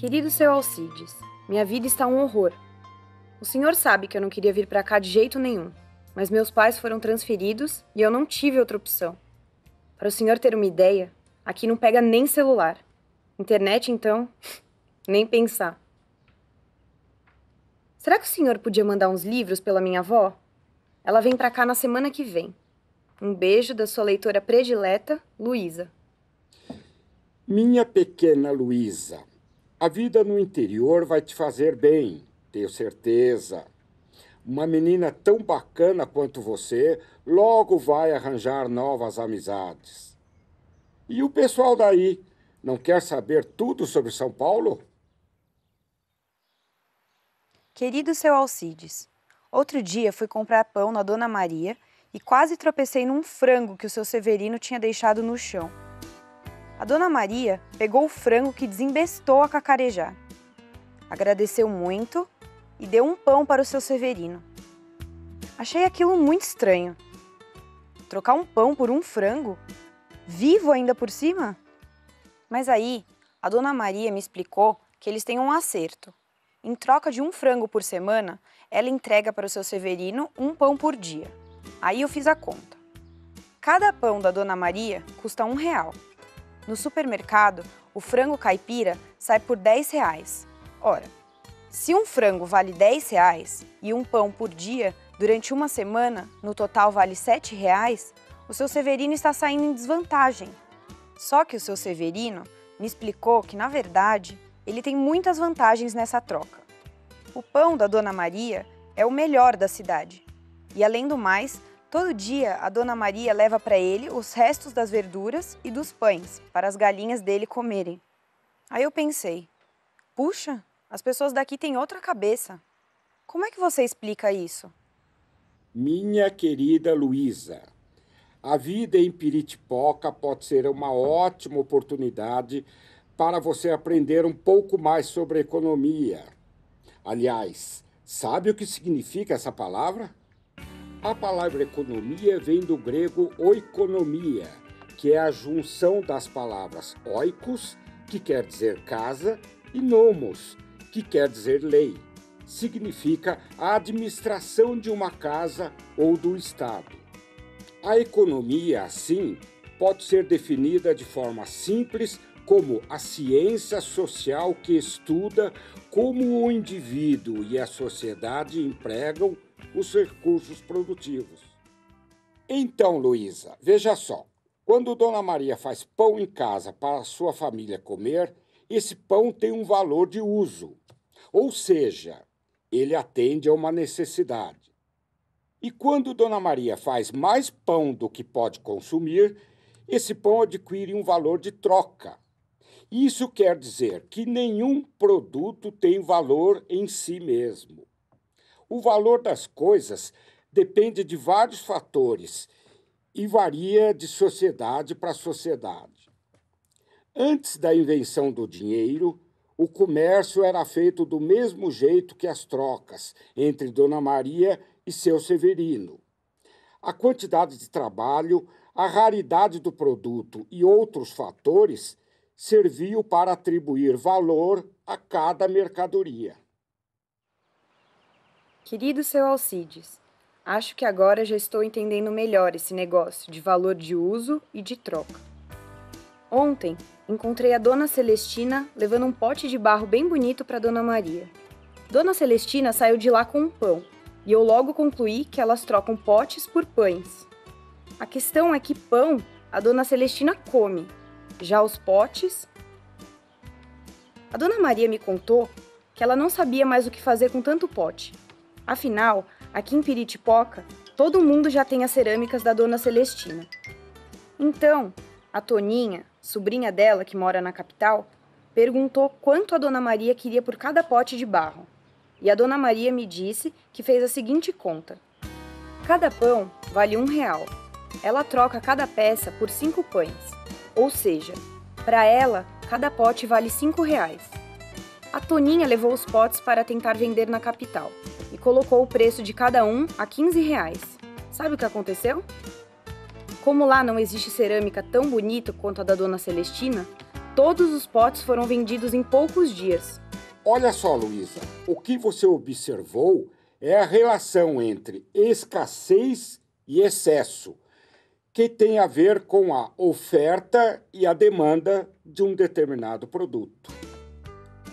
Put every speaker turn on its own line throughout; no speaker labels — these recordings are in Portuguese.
Querido seu Alcides, minha vida está um horror. O senhor sabe que eu não queria vir para cá de jeito nenhum, mas meus pais foram transferidos e eu não tive outra opção. Para o senhor ter uma ideia, aqui não pega nem celular. Internet, então, nem pensar. Será que o senhor podia mandar uns livros pela minha avó? Ela vem para cá na semana que vem. Um beijo da sua leitora predileta, Luísa.
Minha pequena Luísa, a vida no interior vai te fazer bem, tenho certeza. Uma menina tão bacana quanto você logo vai arranjar novas amizades. E o pessoal daí não quer saber tudo sobre São Paulo?
Querido seu Alcides, outro dia fui comprar pão na Dona Maria e quase tropecei num frango que o seu Severino tinha deixado no chão. A Dona Maria pegou o frango que desembestou a cacarejar. Agradeceu muito e deu um pão para o seu Severino. Achei aquilo muito estranho. Trocar um pão por um frango? Vivo ainda por cima? Mas aí, a Dona Maria me explicou que eles têm um acerto. Em troca de um frango por semana, ela entrega para o seu Severino um pão por dia. Aí eu fiz a conta. Cada pão da Dona Maria custa R$1. No supermercado, o frango caipira sai por R$10. Ora, se um frango vale R$10 e um pão por dia, durante uma semana, no total vale R$7, o seu Severino está saindo em desvantagem. Só que o seu Severino me explicou que, na verdade, ele tem muitas vantagens nessa troca. O pão da Dona Maria é o melhor da cidade. E, além do mais, todo dia a Dona Maria leva para ele os restos das verduras e dos pães para as galinhas dele comerem. Aí eu pensei, puxa, as pessoas daqui têm outra cabeça. Como é que você explica isso?
Minha querida Luísa, a vida em Piritipoca pode ser uma ótima oportunidade para você aprender um pouco mais sobre economia. Aliás, sabe o que significa essa palavra? A palavra economia vem do grego oikonomia, que é a junção das palavras oikos, que quer dizer casa, e nomos, que quer dizer lei. Significa a administração de uma casa ou do Estado. A economia, assim, pode ser definida de forma simples como a ciência social que estuda como o indivíduo e a sociedade empregam os recursos produtivos. Então, Luísa, veja só. Quando Dona Maria faz pão em casa para a sua família comer, esse pão tem um valor de uso. Ou seja, ele atende a uma necessidade. E quando Dona Maria faz mais pão do que pode consumir, esse pão adquire um valor de troca. Isso quer dizer que nenhum produto tem valor em si mesmo. O valor das coisas depende de vários fatores e varia de sociedade para sociedade. Antes da invenção do dinheiro, o comércio era feito do mesmo jeito que as trocas entre Dona Maria e seu Severino. A quantidade de trabalho, a raridade do produto e outros fatores serviu para atribuir valor a cada mercadoria.
Querido seu Alcides, acho que agora já estou entendendo melhor esse negócio de valor de uso e de troca. Ontem, encontrei a Dona Celestina levando um pote de barro bem bonito para Dona Maria. Dona Celestina saiu de lá com um pão, e eu logo concluí que elas trocam potes por pães. A questão é que pão a Dona Celestina come, já os potes... A Dona Maria me contou que ela não sabia mais o que fazer com tanto pote. Afinal, aqui em Piritipoca, todo mundo já tem as cerâmicas da Dona Celestina. Então, a Toninha, sobrinha dela que mora na capital, perguntou quanto a Dona Maria queria por cada pote de barro. E a Dona Maria me disse que fez a seguinte conta. Cada pão vale R$1. Ela troca cada peça por 5 pães. Ou seja, para ela, cada pote vale R$5. A Toninha levou os potes para tentar vender na capital e colocou o preço de cada um a R$15. Sabe o que aconteceu? Como lá não existe cerâmica tão bonita quanto a da Dona Celestina, todos os potes foram vendidos em poucos dias.
Olha só, Luísa, o que você observou é a relação entre escassez e excesso, que tem a ver com a oferta e a demanda de um determinado produto.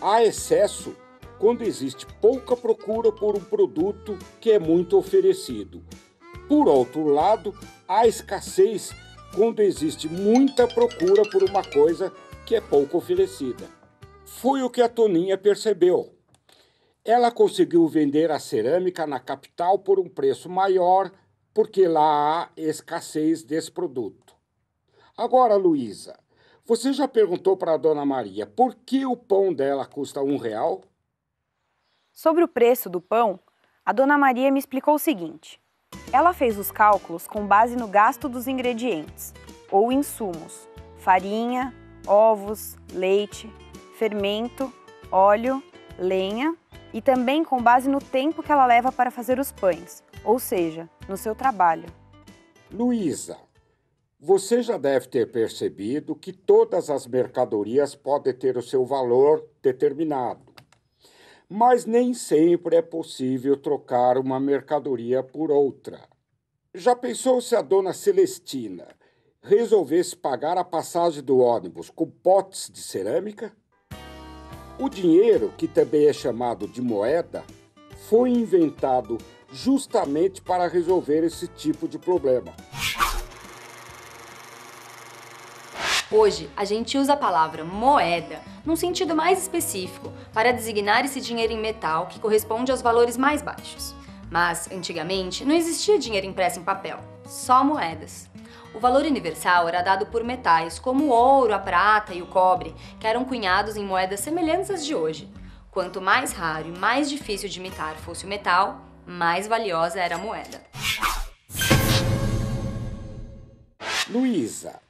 Há excesso quando existe pouca procura por um produto que é muito oferecido. Por outro lado, há escassez quando existe muita procura por uma coisa que é pouco oferecida. Foi o que a Toninha percebeu. Ela conseguiu vender a cerâmica na capital por um preço maior, porque lá há escassez desse produto. Agora, Luísa, você já perguntou para a Dona Maria por que o pão dela custa R$1?
Sobre o preço do pão, a Dona Maria me explicou o seguinte. Ela fez os cálculos com base no gasto dos ingredientes, ou insumos, farinha, ovos, leite, fermento, óleo, lenha e também com base no tempo que ela leva para fazer os pães, ou seja, no seu trabalho.
Luísa, você já deve ter percebido que todas as mercadorias podem ter o seu valor determinado. Mas nem sempre é possível trocar uma mercadoria por outra. Já pensou se a dona Celestina resolvesse pagar a passagem do ônibus com potes de cerâmica? O dinheiro, que também é chamado de moeda, foi inventado justamente para resolver esse tipo de problema.
Hoje, a gente usa a palavra moeda num sentido mais específico para designar esse dinheiro em metal que corresponde aos valores mais baixos. Mas, antigamente, não existia dinheiro impresso em papel, só moedas. O valor universal era dado por metais como o ouro, a prata e o cobre, que eram cunhados em moedas semelhantes às de hoje. Quanto mais raro e mais difícil de imitar fosse o metal, mais valiosa era a moeda.
Luísa,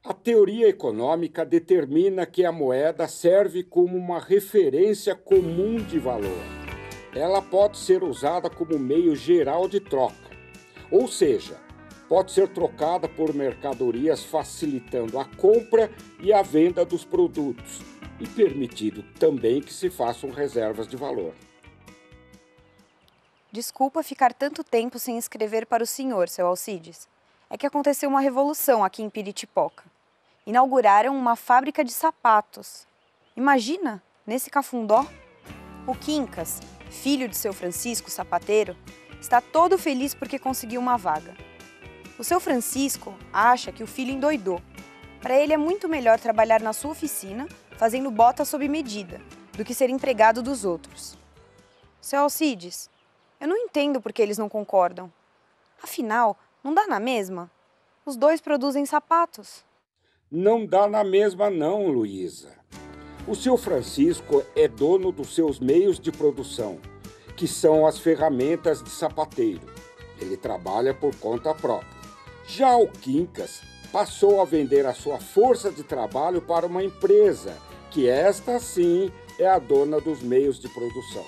a teoria econômica determina que a moeda serve como uma referência comum de valor. Ela pode ser usada como meio geral de troca, ou seja, pode ser trocada por mercadorias facilitando a compra e a venda dos produtos e permitido também que se façam reservas de valor.
Desculpa ficar tanto tempo sem escrever para o senhor, seu Alcides. É que aconteceu uma revolução aqui em Piritipoca. Inauguraram uma fábrica de sapatos. Imagina, nesse cafundó. O Quincas, filho de seu Francisco, sapateiro, está todo feliz porque conseguiu uma vaga. O seu Francisco acha que o filho endoidou. Para ele é muito melhor trabalhar na sua oficina, fazendo botas sob medida, do que ser empregado dos outros. Seu Alcides, eu não entendo por que eles não concordam. Afinal, não dá na mesma? Os dois produzem sapatos.
Não dá na mesma não, Luísa. O seu Francisco é dono dos seus meios de produção, que são as ferramentas de sapateiro. Ele trabalha por conta própria. Já o Quincas passou a vender a sua força de trabalho para uma empresa, que esta sim é a dona dos meios de produção.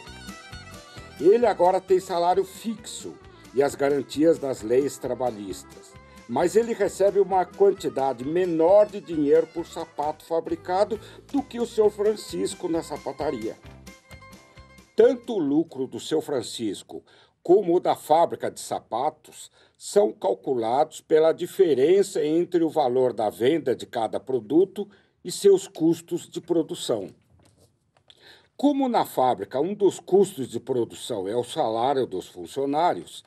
Ele agora tem salário fixo e as garantias das leis trabalhistas, mas ele recebe uma quantidade menor de dinheiro por sapato fabricado do que o seu Francisco na sapataria. Tanto o lucro do seu Francisco como o da fábrica de sapatos são calculados pela diferença entre o valor da venda de cada produto e seus custos de produção. Como na fábrica um dos custos de produção é o salário dos funcionários,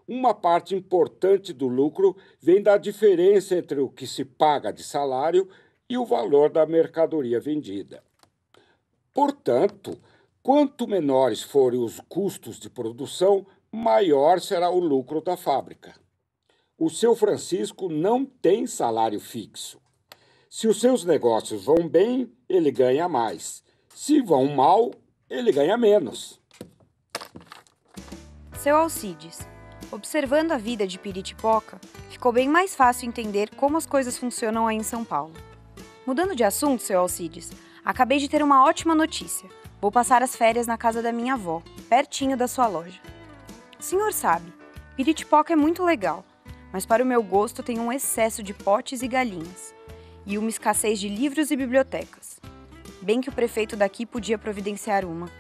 uma parte importante do lucro vem da diferença entre o que se paga de salário e o valor da mercadoria vendida. Portanto, quanto menores forem os custos de produção, maior será o lucro da fábrica. O seu Francisco não tem salário fixo. Se os seus negócios vão bem, ele ganha mais. Se vão mal, ele ganha menos.
Seu Alcides, observando a vida de Piritipoca, ficou bem mais fácil entender como as coisas funcionam aí em São Paulo. Mudando de assunto, seu Alcides, acabei de ter uma ótima notícia. Vou passar as férias na casa da minha avó, pertinho da sua loja. O senhor sabe, Piritipoca é muito legal, mas para o meu gosto tem um excesso de potes e galinhas. e uma escassez de livros e bibliotecas. Bem que o prefeito daqui podia providenciar uma.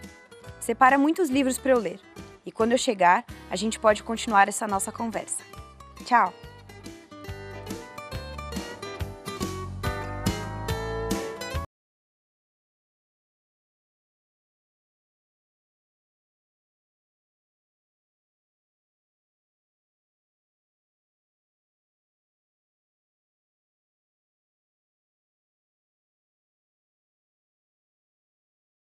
Separa muitos livros para eu ler. E quando eu chegar, a gente pode continuar essa nossa conversa. Tchau!